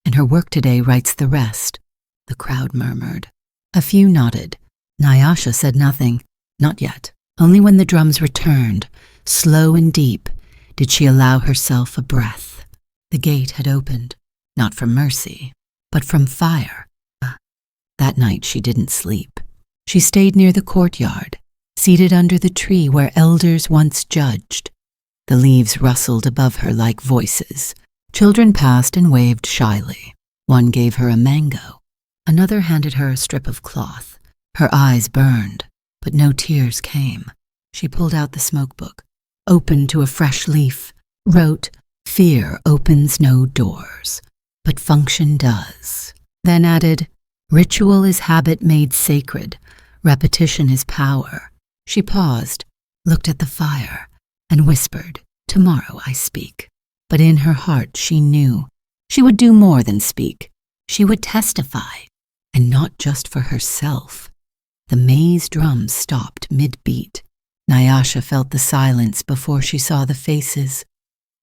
S1: And her work today writes the rest. The crowd murmured. A few nodded. Nyasha said nothing. Not yet. Only when the drums returned, slow and deep, did she allow herself a breath. The gate had opened, not from mercy, but from fire. That night she didn't sleep. She stayed near the courtyard, seated under the tree where elders once judged. The leaves rustled above her like voices. Children passed and waved shyly. One gave her a mango. Another handed her a strip of cloth. Her eyes burned, but no tears came. She pulled out the smokebook, opened to a fresh leaf, wrote, Fear opens no doors, but function does. Then added, Ritual is habit made sacred. Repetition is power. She paused, looked at the fire, and whispered, Tomorrow I speak. But in her heart she knew she would do more than speak. She would testify, and not just for herself. The maize drums stopped mid-beat. Nyasha felt the silence before she saw the faces.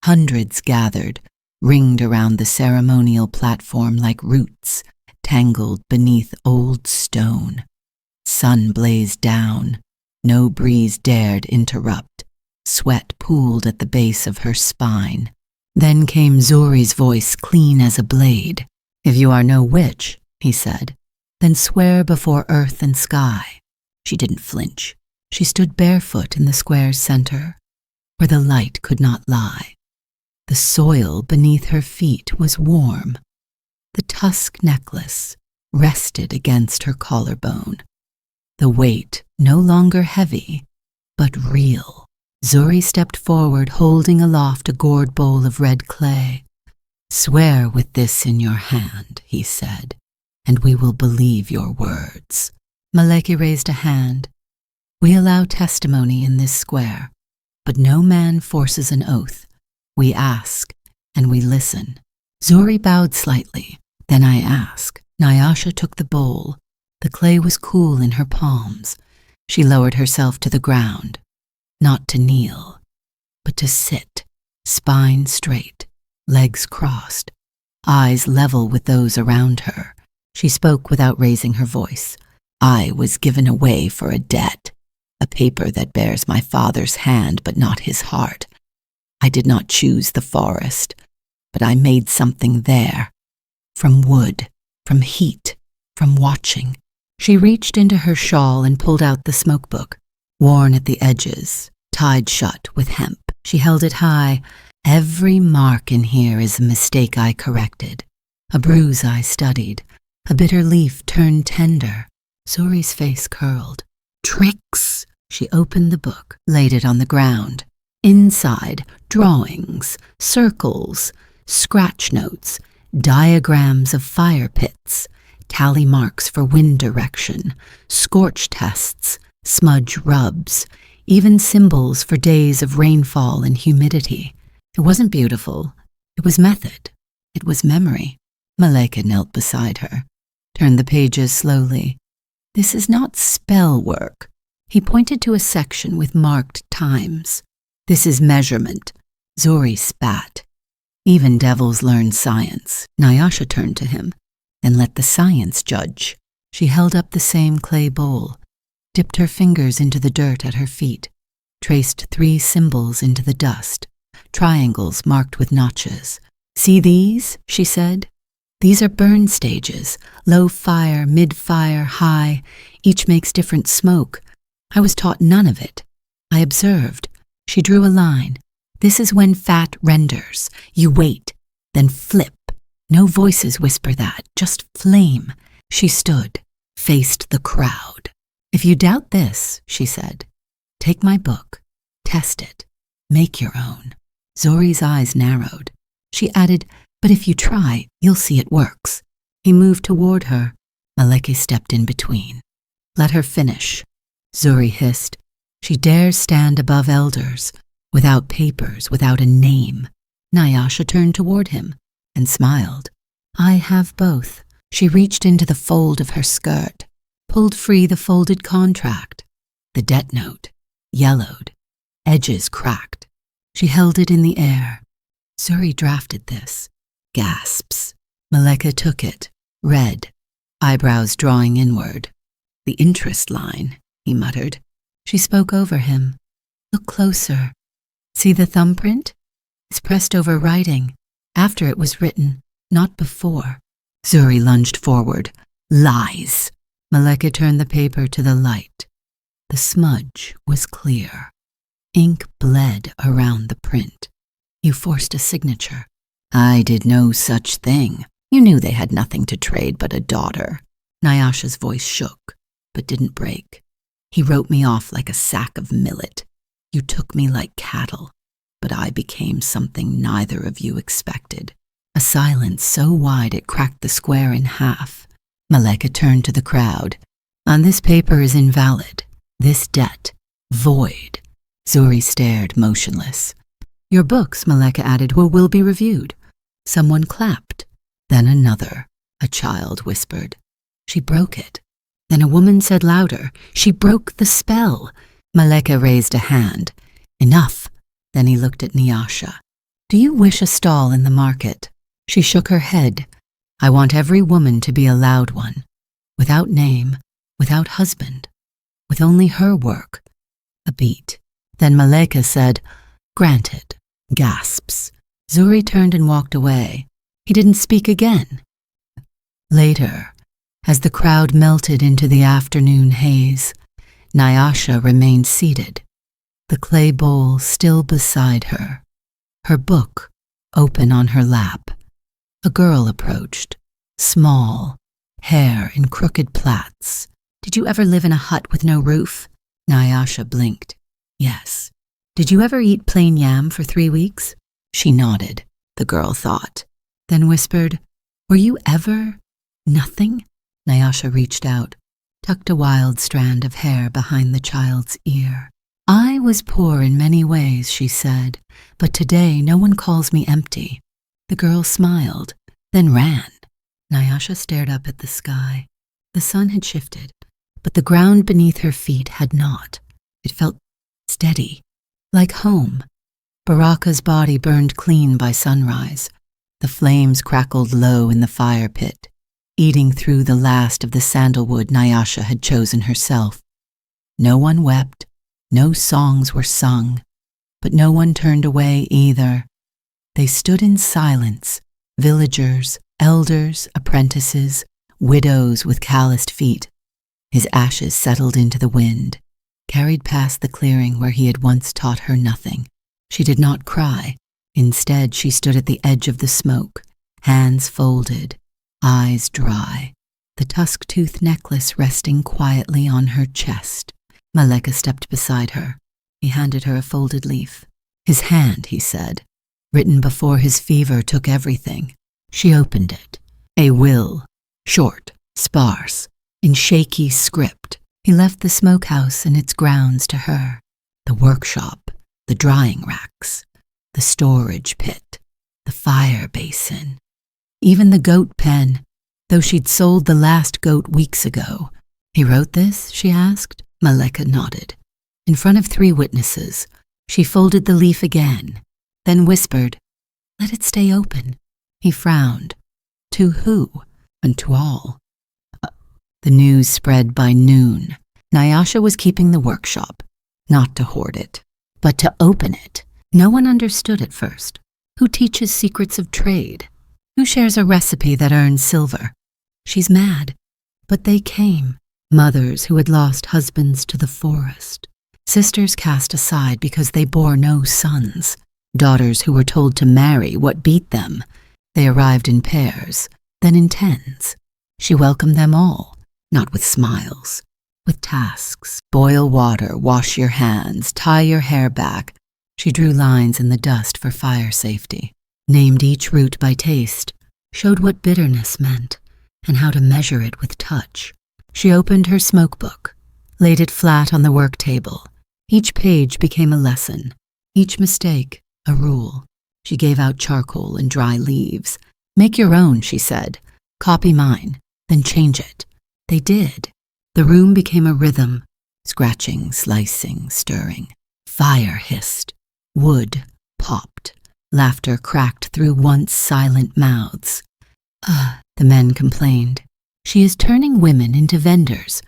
S1: Hundreds gathered, ringed around the ceremonial platform like roots, tangled beneath old stone. Sun blazed down. No breeze dared interrupt. Sweat pooled at the base of her spine. Then came Zuri's voice clean as a blade. If you are no witch, he said, then swear before earth and sky. She didn't flinch. She stood barefoot in the square's center, where the light could not lie. The soil beneath her feet was warm. The tusk necklace rested against her collarbone. The weight no longer heavy, but real. Zuri stepped forward, holding aloft a gourd bowl of red clay. Swear with this in your hand, he said, and we will believe your words. Maleki raised a hand. We allow testimony in this square, but no man forces an oath. We ask, and we listen. Zuri bowed slightly. Then I ask. Nyasha took the bowl. The clay was cool in her palms. She lowered herself to the ground, not to kneel, but to sit, spine straight, legs crossed, eyes level with those around her. She spoke without raising her voice. I was given away for a debt, a paper that bears my father's hand but not his heart. I did not choose the forest, but I made something there, from wood, from heat, from watching. She reached into her shawl and pulled out the smoke book, worn at the edges, tied shut with hemp. She held it high. Every mark in here is a mistake I corrected, a bruise I studied, a bitter leaf turned tender. Zuri's face curled. Tricks! She opened the book, laid it on the ground. Inside, drawings, circles, scratch notes, diagrams of fire pits, tally marks for wind direction, scorch tests, smudge rubs, even symbols for days of rainfall and humidity. It wasn't beautiful. It was method. It was memory. Maleka knelt beside her, turned the pages slowly. This is not spell work. He pointed to a section with marked times. This is measurement. Zuri spat. Even devils learn science. Nyasha turned to him. Then let the science judge. She held up the same clay bowl, dipped her fingers into the dirt at her feet, traced 3 symbols into the dust, triangles marked with notches. See these? She said. These are burn stages, low fire, mid-fire, high. Each makes different smoke. I was taught none of it. I observed. She drew a line. This is when fat renders. You wait, then flip. No voices whisper that, just flame. She stood, faced the crowd. If you doubt this, she said, take my book, test it, make your own. Zuri's eyes narrowed. She added, but if you try, you'll see it works. He moved toward her. Maleka stepped in between. Let her finish. Zuri hissed. She dares stand above elders, without papers, without a name. Nyasha turned toward him and smiled. I have both. She reached into the fold of her skirt, pulled free the folded contract. The debt note, yellowed, edges cracked. She held it in the air. Zuri drafted this. Gasps. Maleka took it, read, eyebrows drawing inward. The interest line, he muttered. She spoke over him. Look closer. See the thumbprint? It's pressed over writing, after it was written, not before. Zuri lunged forward. Lies. Maleka turned the paper to the light. The smudge was clear. Ink bled around the print. You forced a signature. I did no such thing. You knew they had nothing to trade but a daughter. Nyasha's voice shook, but didn't break. He wrote me off like a sack of millet. You took me like cattle, but I became something neither of you expected. A silence so wide it cracked the square in half. Maleka turned to the crowd. On this paper is invalid. This debt, void. Zuri stared, motionless. Your books, Maleka added, will be reviewed. Someone clapped. Then another, a child whispered. She broke it. Then a woman said louder, she broke the spell. Maleka raised a hand. Enough. Then he looked at Nyasha. Do you wish a stall in the market? She shook her head. I want every woman to be a loud one, without name, without husband, with only her work. A beat. Then Maleka said, granted. Gasps. Zuri turned and walked away. He didn't speak again. Later, as the crowd melted into the afternoon haze, Nyasha remained seated, the clay bowl still beside her, her book open on her lap. A girl approached, small, hair in crooked plaits. Did you ever live in a hut with no roof? Nyasha blinked. Yes. Did you ever eat plain yam for 3 weeks? She nodded, the girl thought, then whispered, were you ever nothing? Nyasha reached out, tucked a wild strand of hair behind the child's ear. I was poor in many ways, she said, but today no one calls me empty. The girl smiled, then ran. Nyasha stared up at the sky. The sun had shifted, but the ground beneath her feet had not. It felt steady, like home. Baraka's body burned clean by sunrise. The flames crackled low in the fire pit, eating through the last of the sandalwood Nyasha had chosen herself. No one wept, no songs were sung, but no one turned away either. They stood in silence, villagers, elders, apprentices, widows with calloused feet. His ashes settled into the wind, carried past the clearing where he had once taught her nothing. She did not cry. Instead, she stood at the edge of the smoke, hands folded, eyes dry, the tusk-tooth necklace resting quietly on her chest. Maleka stepped beside her. He handed her a folded leaf. His hand, he said, written before his fever took everything. She opened it. A will, short, sparse, in shaky script. He left the smokehouse and its grounds to her, the workshop, the drying racks, the storage pit, the fire basin, even the goat pen, though she'd sold the last goat weeks ago. He wrote this, she asked. Maleka nodded. In front of 3 witnesses, she folded the leaf again, then whispered, "Let it stay open." He frowned. To who? And to all. The news spread by noon. Nyasha was keeping the workshop, not to hoard it, but to open it. No one understood at first. Who teaches secrets of trade? Who shares a recipe that earns silver? She's mad. But they came. Mothers who had lost husbands to the forest. Sisters cast aside because they bore no sons. Daughters who were told to marry what beat them. They arrived in pairs, then in tens. She welcomed them all, not with smiles, with tasks. Boil water, wash your hands, tie your hair back. She drew lines in the dust for fire safety, named each root by taste, showed what bitterness meant, and how to measure it with touch. She opened her smoke book, laid it flat on the work table. Each page became a lesson, each mistake a rule. She gave out charcoal and dry leaves. "Make your own," she said. "Copy mine, then change it." They did. The room became a rhythm, scratching, slicing, stirring. Fire hissed. Wood popped. Laughter cracked through once silent mouths. The men complained. She is turning women into vendors.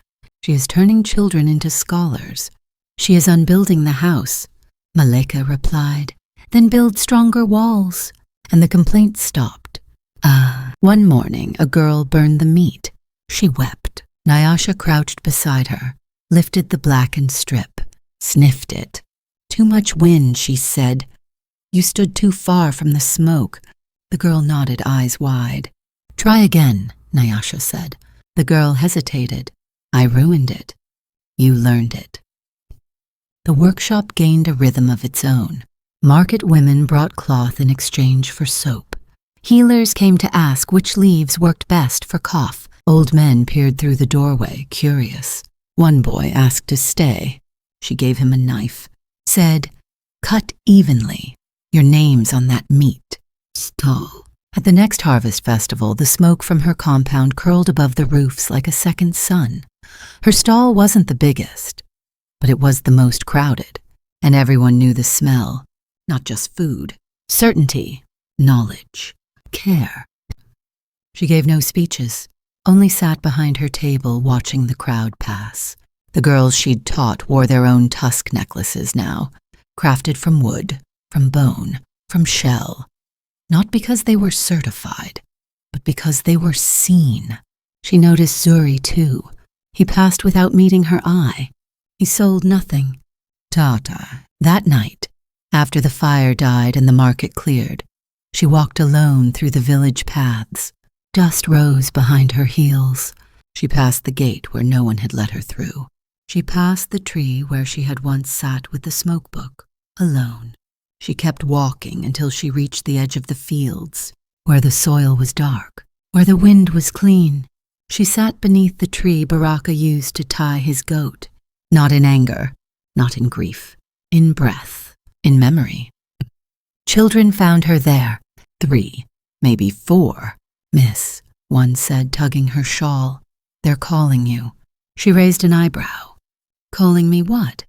S1: She is turning children into scholars. She is unbuilding the house. Maleka replied, "Then build stronger walls." And the complaints stopped. One morning, a girl burned the meat. She wept. Nyasha crouched beside her, lifted the blackened strip, sniffed it. "Too much wind," she said. "You stood too far from the smoke." The girl nodded, eyes wide. "Try again," Nyasha said. The girl hesitated. "I ruined it. You learned it." The workshop gained a rhythm of its own. Market women brought cloth in exchange for soap. Healers came to ask which leaves worked best for cough. Old men peered through the doorway, curious. One boy asked to stay. She gave him a knife. Said, "Cut evenly. Your name's on that meat." Stall. At the next harvest festival, the smoke from her compound curled above the roofs like a second sun. Her stall wasn't the biggest, but it was the most crowded, and everyone knew the smell. Not just food. Certainty. Knowledge. Care. She gave no speeches, only sat behind her table watching the crowd pass. The girls she'd taught wore their own tusk necklaces now, crafted from wood, from bone, from shell. Not because they were certified, but because they were seen. She noticed Zuri, too. He passed without meeting her eye. He sold nothing. Tata. That night, after the fire died and the market cleared, she walked alone through the village paths. Dust rose behind her heels. She passed the gate where no one had let her through. She passed the tree where she had once sat with the smoke book, alone. She kept walking until she reached the edge of the fields, where the soil was dark, where the wind was clean. She sat beneath the tree Baraka used to tie his goat, not in anger, not in grief, in breath, in memory. Children found her there, 3, maybe 4. "Miss," one said, tugging her shawl, "they're calling you." She raised an eyebrow. "Calling me what?"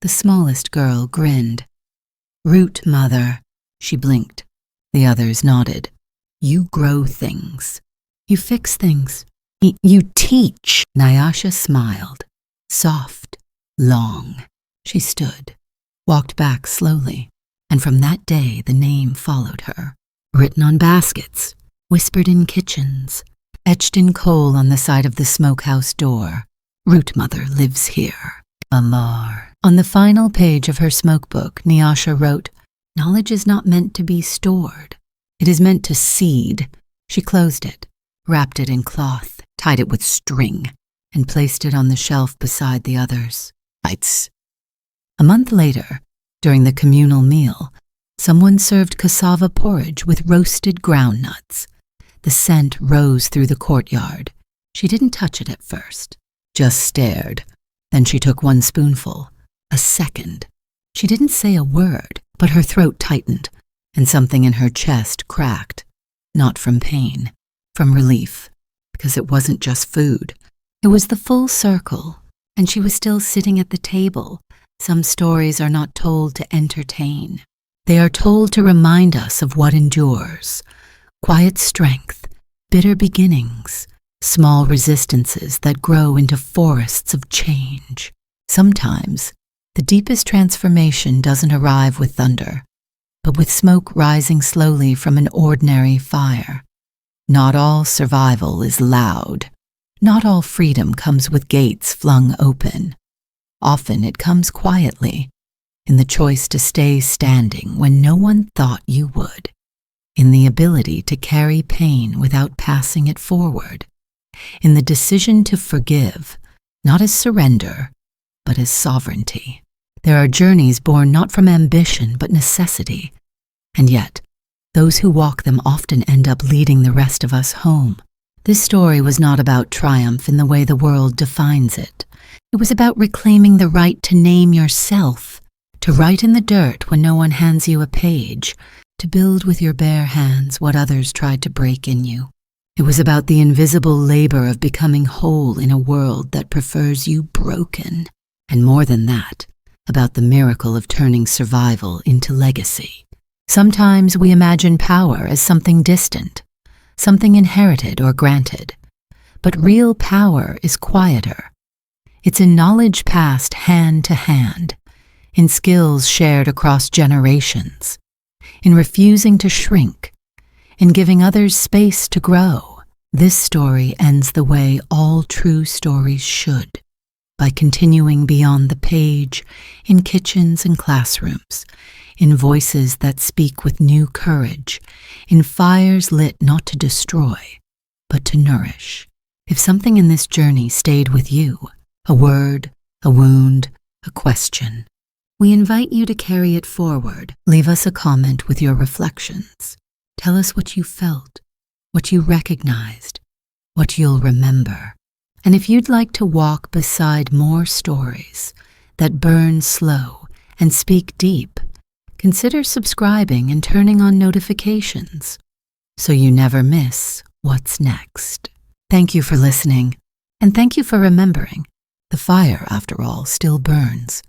S1: The smallest girl grinned. "Root mother." She blinked. The others nodded. "You grow things. You fix things. You teach." Nyasha smiled. Soft, long. She stood, walked back slowly, and from that day the name followed her. Written on baskets, whispered in kitchens, Etched in coal on the side of the smokehouse door, Root Mother lives here. Amar. On the final page of her smokebook, Nyasha wrote, "Knowledge is not meant to be stored. It is meant to seed." She closed it, wrapped it in cloth, tied it with string, and placed it on the shelf beside the others. A month later, during the communal meal, someone served cassava porridge with roasted groundnuts. The scent rose through the courtyard. She didn't touch it at first, just stared. Then she took one spoonful, a second. She didn't say a word, but her throat tightened, and something in her chest cracked. Not from pain, from relief, because it wasn't just food. It was the full circle, and she was still sitting at the table. Some stories are not told to entertain. They are told to remind us of what endures. Quiet strength, bitter beginnings, small resistances that grow into forests of change. Sometimes, the deepest transformation doesn't arrive with thunder, but with smoke rising slowly from an ordinary fire. Not all survival is loud. Not all freedom comes with gates flung open. Often it comes quietly, in the choice to stay standing when no one thought you would, in the ability to carry pain without passing it forward, in the decision to forgive, not as surrender, but as sovereignty. There are journeys born not from ambition but necessity, and yet those who walk them often end up leading the rest of us home. This story was not about triumph in the way the world defines it. It was about reclaiming the right to name yourself, to write in the dirt when no one hands you a page, to build with your bare hands what others tried to break in you. It was about the invisible labor of becoming whole in a world that prefers you broken. And more than that, about the miracle of turning survival into legacy. Sometimes we imagine power as something distant, something inherited or granted. But real power is quieter. It's in knowledge passed hand to hand, in skills shared across generations, in refusing to shrink, in giving others space to grow. This story ends the way all true stories should, by continuing beyond the page, in kitchens and classrooms, in voices that speak with new courage, in fires lit not to destroy, but to nourish. If something in this journey stayed with you, a word, a wound, a question, we invite you to carry it forward. Leave us a comment with your reflections. Tell us what you felt, what you recognized, what you'll remember. And if you'd like to walk beside more stories that burn slow and speak deep, consider subscribing and turning on notifications so you never miss what's next. Thank you for listening, and thank you for remembering. The fire, after all, still burns.